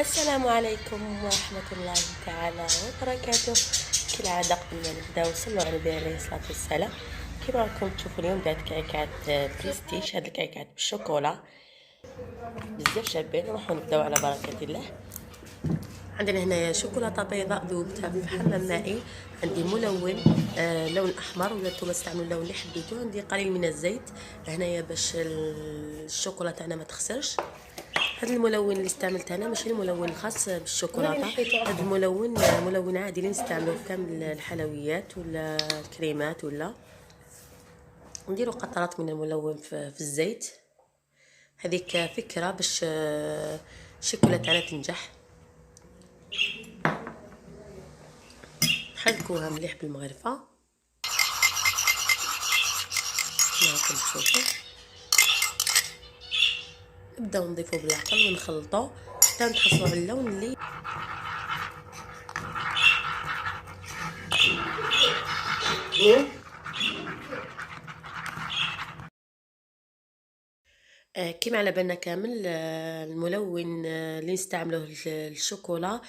السلام عليكم ورحمة الله تعالى وبركاته. كالعادة قبل ما نبداو صلوا على النبي عليه الصلاة والسلام. كيما راكم تشوفوا اليوم درت كعكات بريستيج. هاد الكعكات بالشوكولا بزاف شابين. نروحو نبداو على بركة الله. عندنا هنايا شوكولاتة بيضاء ذوبتها في حمام مائي، عندي ملون لون احمر، ولا نتوما تستعملوا اللون اللي حبيتو. عندي قليل من الزيت هنايا باش الشوكولا تاعنا ما تخسرش. هذا الملون اللي استعملته انا ماشي الملون الخاص بالشوكولاته، هذا الملون ملون عادي اللي نستعملوه في كامل الحلويات ولا الكريمات، ولا نديروا قطرات من الملون في الزيت. هذيك فكره باش الشوكولا تاعنا تنجح. حركوها مليح بالمغرفه. راكم تشوفوا نبداو نضيفو بالعقل ونخلطو حتى نحصلوا على اللون اللي كيما على بالنا كامل. الملون اللي نستعملوه للشوكولا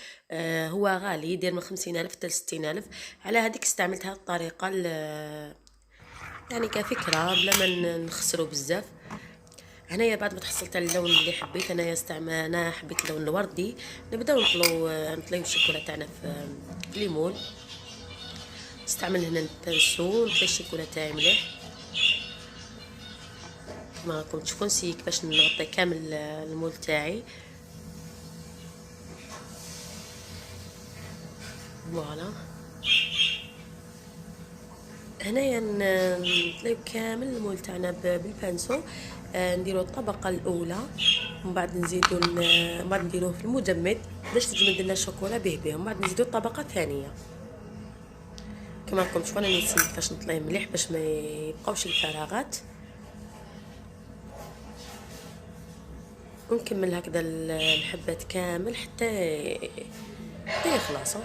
هو غالي، يدير من 50,000 حتى 60,000. على هذيك استعملت هذه الطريقه يعني كفكره بلا ما نخسروا بزاف. هنايا بعد ما تحصلت على اللون اللي حبيت انا حبيت اللون الوردي. نبداو نطليو الشوكولا تاعنا في ليمون. نستعمل هنا البانسو نطلي الشوكولا تاعي مليح. كما راكم تشوفون نسيي كيفاش نغطي كامل المول تاعي. فوالا هنايا نطليو كامل المول تاعنا بالبانسو. نديرو الطبقه الاولى، ومن بعد نزيدو من بعد نديروه في المجمد باش تجمد لنا الشوكولا به. ومن بعد نزيدو الطبقه الثانيه. كما راكم تشوفون انا نسيت كيفاش نطليه مليح باش ما يبقاوش الفراغات. ونكمل هكذا الحبات كامل حتى يخلصوا.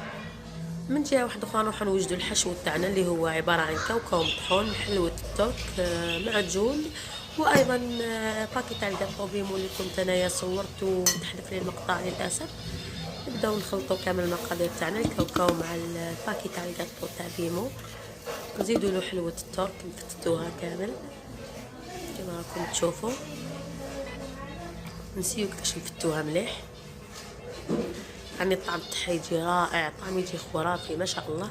من جهه واحده اخرى نروحو نوجدو الحشو تاعنا اللي هو عباره عن كاوكاو مطحون، حلوه الترك، معجون، وايضا باكي تاع الكاطو بيمو اللي كنت انايا صورت وتحذف لي المقطع للاسف. نبداو نخلطوا كامل المقادير تاعنا، الكاوكاو مع الباكي تاع الكاطو تاع بيمو. نزيدوا له حلوه الترك نفتتوها كامل كما راكم تشوفوا. نسيو كيفاش نفتوها مليح. يعني الطعم تاعها يجي رائع، طعم يجي خرافي ما شاء الله.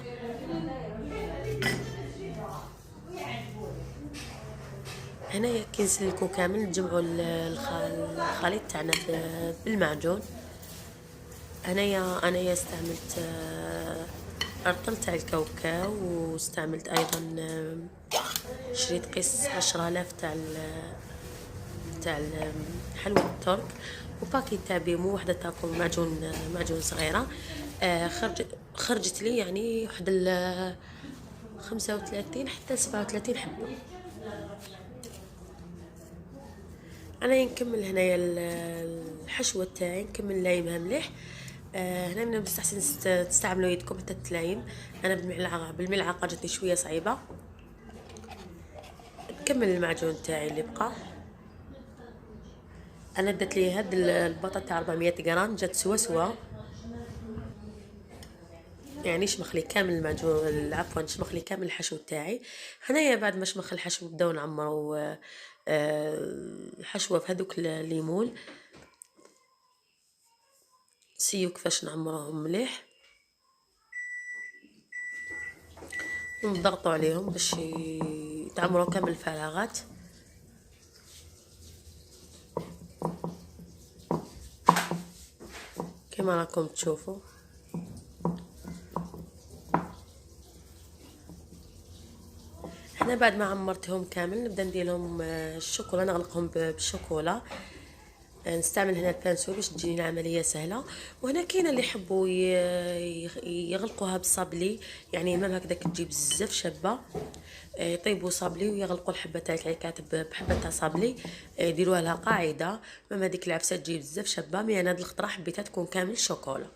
هنايا كي نسلكو كامل نجمعوا الخليط تاعنا بالمعجون. انايا استعملت ارطل تاع الكاوكاو، واستعملت ايضا شريط قيس 10,000 تاع حلوى الترك، وباكي تاع بيمو وحده تاكل معجون صغيره. خرجت لي يعني واحد 35 حتى 37 حبه. انا نكمل هنايا الحشوه تاعي، نكمل لايمها مليح. هنا من المستحسن تستعملوا يدكم حتى تلايم. انا بالملعقه جاتني شويه صعيبه. نكمل المعجون تاعي اللي بقى. انا درت لي هاد البطاطا تاع 400 غرام، جات سوا يعني شمخ لي كامل المعجون، عفوا شمخ لي كامل الحشو تاعي. هنايا بعد ما شمخ الحشو نبداو نعمروا الحشوه في هذوك الليمون. سيو كيفاش نعمروهم مليح ونضغطوا عليهم باش يتعمروا كامل الفراغات. كما راكم تشوفوا احنا بعد ما عمرتهم كامل نبدا ندير لهم الشوكولا، نغلقهم بالشوكولا. نستعمل هنا البانسو باش تجيني العمليه سهله. وهنا كاين اللي يحبوا يغلقوها بالصابلي، يعني مام هكذاك تجي بزاف شابه. يطيبوا صابلي ويغلقوا الحبه تاع الكعكات بحبه تاع صابلي. يديروها لها قاعده. مام هذيك العفسه تجي بزاف شابه، مي انا هاد الخطره حبيتها تكون كامل شوكولا.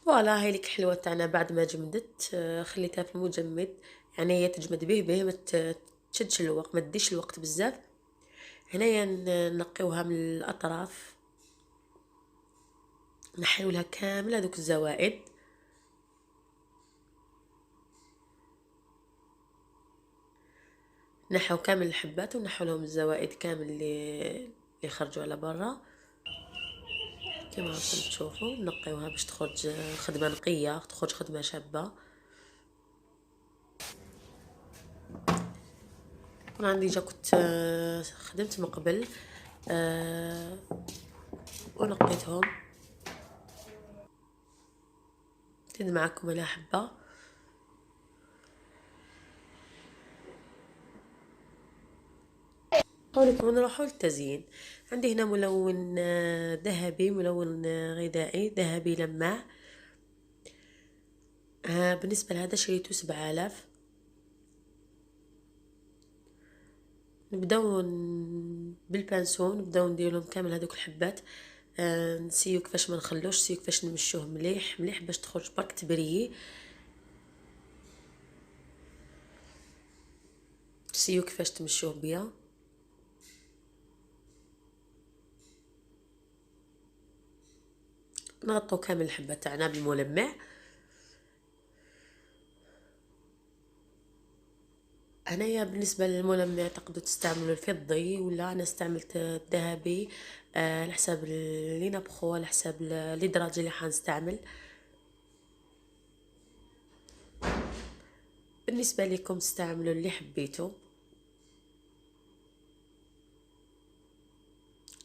فوالا هاي لك الحلوه تاعنا بعد ما جمدت. خليتها في المجمد، يعني هي تجمد به ما تشدش الوقت، ما تديش الوقت بزاف. هنايا نقيوها من الاطراف نحيو لها كامل هذوك الزوائد. نحو كامل الحبات ونحو لهم الزوائد كامل اللي خرجوا على برا. كما راكم تشوفوا نقيوها باش تخرج خدمه نقيه، تخرج خدمه شابه. انا عندي جا كنت خدمت من قبل ونقيتهم. نزيد معكم على حبه. حاولكم نروحوا للتزيين. عندي هنا ملون ذهبي، ملون غذائي ذهبي لماع. بالنسبه لهذا شريته 7000. نبداو بالبانسون، نبداو نديرلهم كامل هذوك الحبات. نسيو كيفاش ما نخلوش، نسيو كيفاش نمشوه مليح مليح باش تخرج برك تبريي. نسيو كيفاش تمشوه بيا. نغطو كامل الحبه تاعنا بالملمع. هنايا بالنسبه للملمع تقدروا تستعملوا الفضي، ولا انا استعملت الذهبي على حساب اللي نبخو، على حساب الادراج اللي حنستعمل. بالنسبه لكم استعملوا اللي حبيتوا.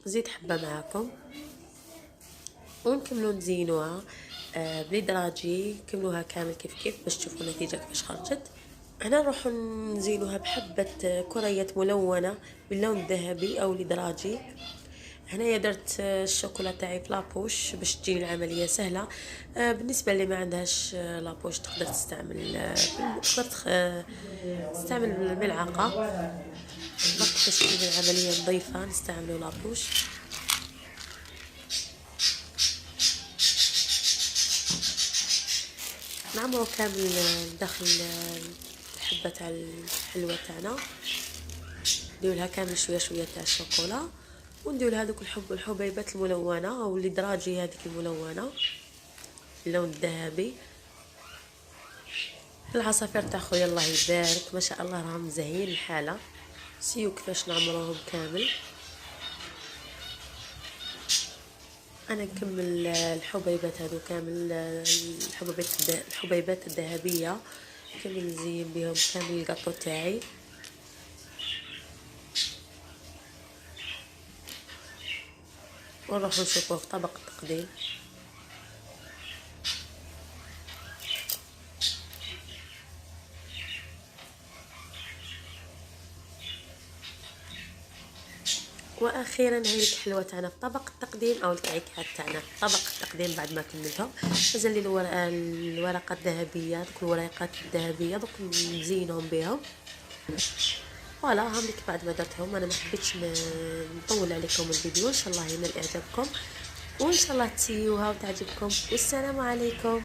زيد حبه معاكم ونكملوا نزينوها بالادراجي. كملوها كامل كيف باش تشوفوا النتيجه كيفاش خرجت. هنا نروحوا نزينوها بحبه كريات ملونه باللون الذهبي او الادراجي. هنايا درت الشوكولا تاعي في لابوش باش تجيني العمليه سهله. بالنسبه اللي ما عندهاش لابوش تقدر تستعمل تستعمل الملعقه باش تجيني العمليه نظيفه. نستعملوا لابوش. نعمرو كامل داخل الحبه تاع الحلوه تاعنا. نديروا لها كامل شويه شويه تاع الشوكولا، ونديروا لها هذوك الحبيبات الملونه او الادراجي هذيك الملونه اللون الذهبي. العصافير تاع خويا الله يبارك ما شاء الله راهم مزهين الحاله. سيو كيفاش نعمروهم كامل. انا نكمل الحبيبات هذو كامل، الحبيبات الذهبيه كامل نزين بهم كامل القطو تاعي. ونروح نشوفوه في طبق التقديم. واخيرا هاي الحلوه تاعنا في طبق التقديم، او الكعكات تاعنا في طبق التقديم. بعد ما كملتهم مازال لي الورقه الذهبيه، دوك الوريقات الذهبيه دوك نزينهم بهم. فوالا هم لك بعد ما درتهم. انا ما حبيتش نطول عليكم الفيديو. ان شاء الله ينال اعجابكم، وان شاء الله تسيوها وتعجبكم. والسلام عليكم.